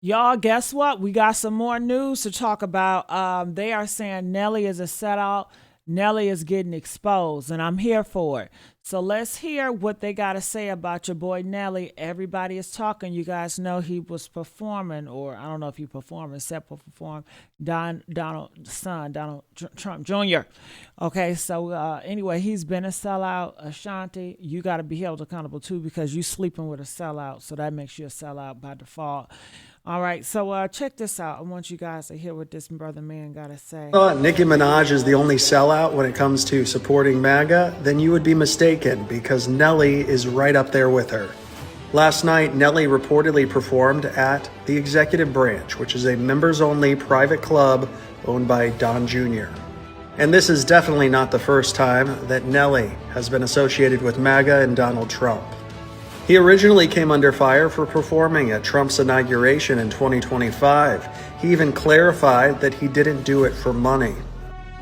Y'all, guess what? We got some more news to talk about. They are saying Nelly is a sellout. Nelly is getting exposed, and I'm here for it. So let's hear what they got to say about your boy Nelly. Everybody is talking. You guys know he was performing, or I don't know if he performed, except for perform Donald's son, Trump Jr. Okay, so anyway, he's been a sellout. Ashanti, you got to be held accountable too because you sleeping with a sellout, so that makes you a sellout by default. All right, so check this out. I want you guys to hear what this brother man got to say. Nicki Minaj is the only sellout when it comes to supporting Maga, then you would be mistaken because Nelly is right up there with her. Last night, Nelly reportedly performed at the Executive Branch, which is a members-only private club owned by Don Jr. And this is definitely not the first time that Nelly has been associated with Maga and Donald Trump. He originally came under fire for performing at Trump's inauguration in 2025. He even clarified that he didn't do it for money.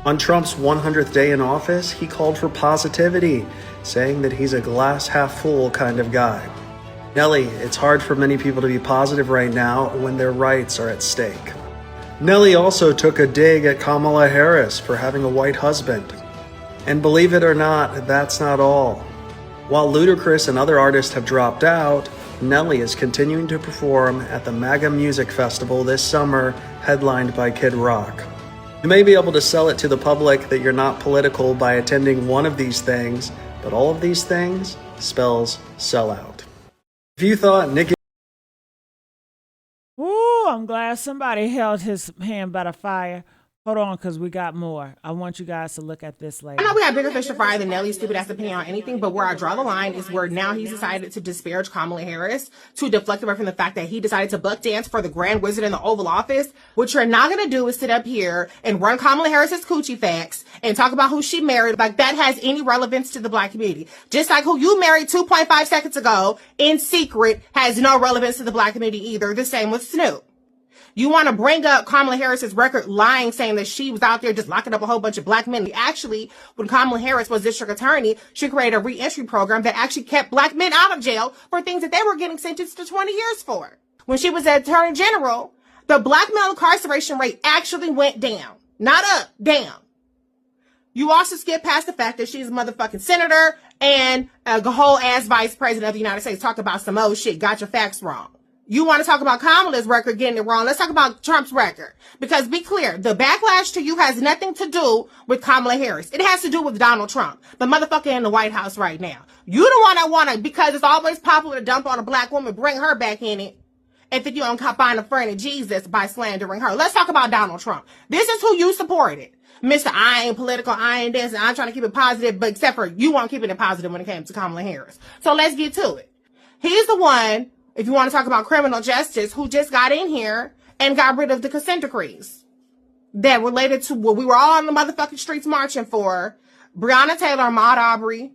On Trump's 100th day in office, he called for positivity, saying that he's a glass half full kind of guy. Nelly, it's hard for many people to be positive right now when their rights are at stake. Nelly also took a dig at Kamala Harris for having a white husband. And believe it or not, that's not all. While Ludacris and other artists have dropped out, Nelly is continuing to perform at the Maga Music Festival this summer, headlined by Kid Rock. You may be able to sell it to the public that you're not political by attending one of these things, but all of these things spells sellout. If you thought Nicki Ooh, I'm glad somebody held his hand by the fire. Hold on, because we got more. I want you guys to look at this later. I know we have bigger fish to fry than Nelly's stupid ass opinion on anything, but where I draw the line is where now he's decided to disparage Kamala Harris to deflect away from the fact that he decided to buck dance for the Grand Wizard in the Oval Office. What you're not going to do is sit up here and run Kamala Harris's coochie facts and talk about who she married like that has any relevance to the black community. Just like who you married 2.5 seconds ago in secret has no relevance to the black community either. The same with Snoop. You want to bring up Kamala Harris's record lying, saying that she was out there just locking up a whole bunch of black men. Actually, when Kamala Harris was district attorney, she created a reentry program that actually kept black men out of jail for things that they were getting sentenced to 20 years for. When she was attorney general, the black male incarceration rate actually went down. Not up, down. You also skip past the fact that she's a motherfucking senator and a whole ass vice president of the United States. Talk about some old shit. Got your facts wrong. You want to talk about Kamala's record getting it wrong. Let's talk about Trump's record. Because be clear, the backlash to you has nothing to do with Kamala Harris. It has to do with Donald Trump, the motherfucker in the White House right now. You the one that want to, because it's always popular to dump on a black woman, bring her back in it. And think you don't find a friend of Jesus by slandering her. Let's talk about Donald Trump. This is who you supported. Mr. I ain't political, I ain't this, and I'm trying to keep it positive, but except for you weren't keeping it positive when it came to Kamala Harris. So let's get to it. He's the one, if you want to talk about criminal justice, who just got in here and got rid of the consent decrees that related to what we were all on the motherfucking streets marching for. Breonna Taylor, Ahmaud Arbery,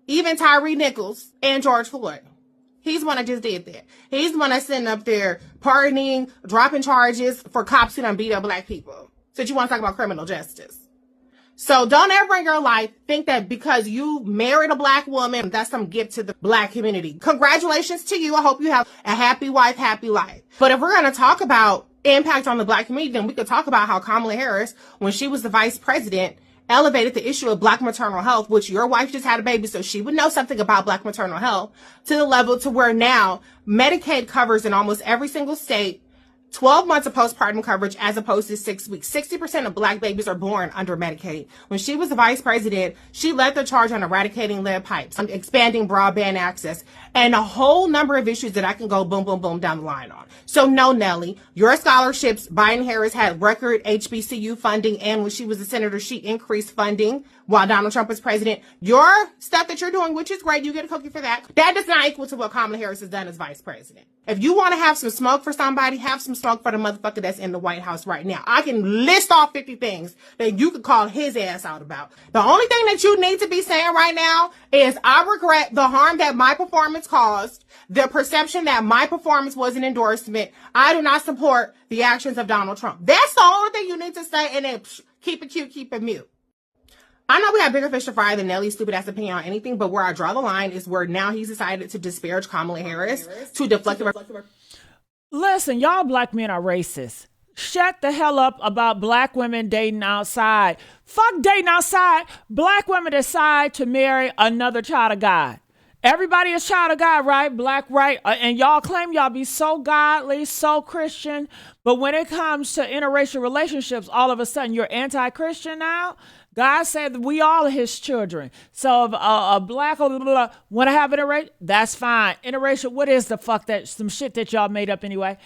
even Tyree Nichols, and George Floyd. He's the one that just did that. He's the one that's sitting up there pardoning, dropping charges for cops who done beat up black people. So you want to talk about criminal justice. So don't ever in your life think that because you married a black woman, that's some gift to the black community. Congratulations to you. I hope you have a happy wife, happy life. But if we're going to talk about impact on the black community, then we could talk about how Kamala Harris, when she was the vice president, elevated the issue of black maternal health, which your wife just had a baby, so she would know something about black maternal health, to the level to where now Medicaid covers in almost every single state 12 months of postpartum coverage as opposed to 6 weeks. 60% of black babies are born under Medicaid. When she was the vice president, she led the charge on eradicating lead pipes, expanding broadband access, and a whole number of issues that I can go boom, boom, boom down the line on. So no, Nelly, your scholarships, Biden-Harris had record HBCU funding, and when she was a senator, she increased funding while Donald Trump was president. Your stuff that you're doing, which is great, you get a cookie for that. That does not equal to what Kamala Harris has done as vice president. If you want to have some smoke for somebody, have some smoke for the motherfucker that's in the White House right now. I can list off 50 things that you could call his ass out about. The only thing that you need to be saying right now is, I regret the harm that my performance caused, the perception that my performance was an endorsement. I do not support the actions of Donald Trump. That's the only thing you need to say, and then keep it cute, keep it mute. I know we have bigger fish to fry than Nelly's stupid ass opinion on anything, but where I draw the line is where now he's decided to disparage Kamala Harris to deflect Listen, y'all black men are racist. Shut the hell up about black women dating outside. Fuck dating outside. Black women decide to marry another child of God. Everybody is child of God, right? Black, right? And y'all claim y'all be so godly, so Christian. But when it comes to interracial relationships, all of a sudden you're anti-Christian now? God said that we all are his children. So if a black want to have interracial, that's fine. Interracial, what is the fuck that, some shit that y'all made up anyway?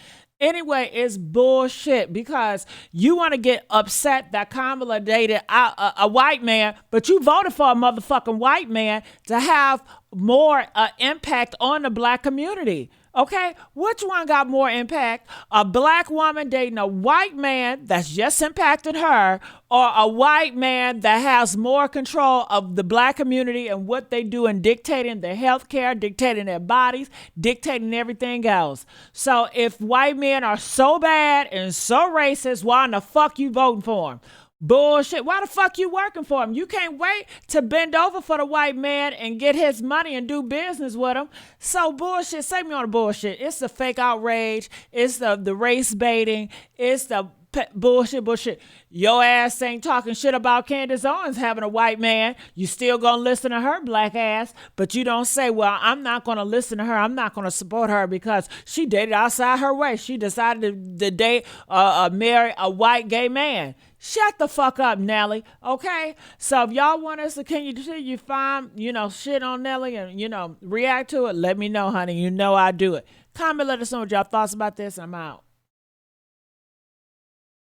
Anyway, it's bullshit because you want to get upset that Kamala dated a white man, but you voted for a motherfucking white man to have more impact on the black community. Okay, which one got more impact? A black woman dating a white man that's just impacted her, or a white man that has more control of the black community and what they do in dictating their health care, dictating their bodies, dictating everything else. So if white men are so bad and so racist, why in the fuck you voting for them? Bullshit. Why the fuck you working for him? You can't wait to bend over for the white man and get his money and do business with him. So bullshit. Save me on the bullshit. It's the fake outrage. It's the race baiting. It's the bullshit. Your ass ain't talking shit about Candace Owens having a white man. You still gonna listen to her black ass, but you don't say, well, I'm not gonna listen to her. I'm not gonna support her because she dated outside her way. She decided to date, marry a white gay man. Shut the fuck up, Nelly. Okay? So if y'all want us to continue to find, shit on Nelly and, react to it, let me know, honey. You know I do it. Comment, let us know what y'all thoughts about this. I'm out.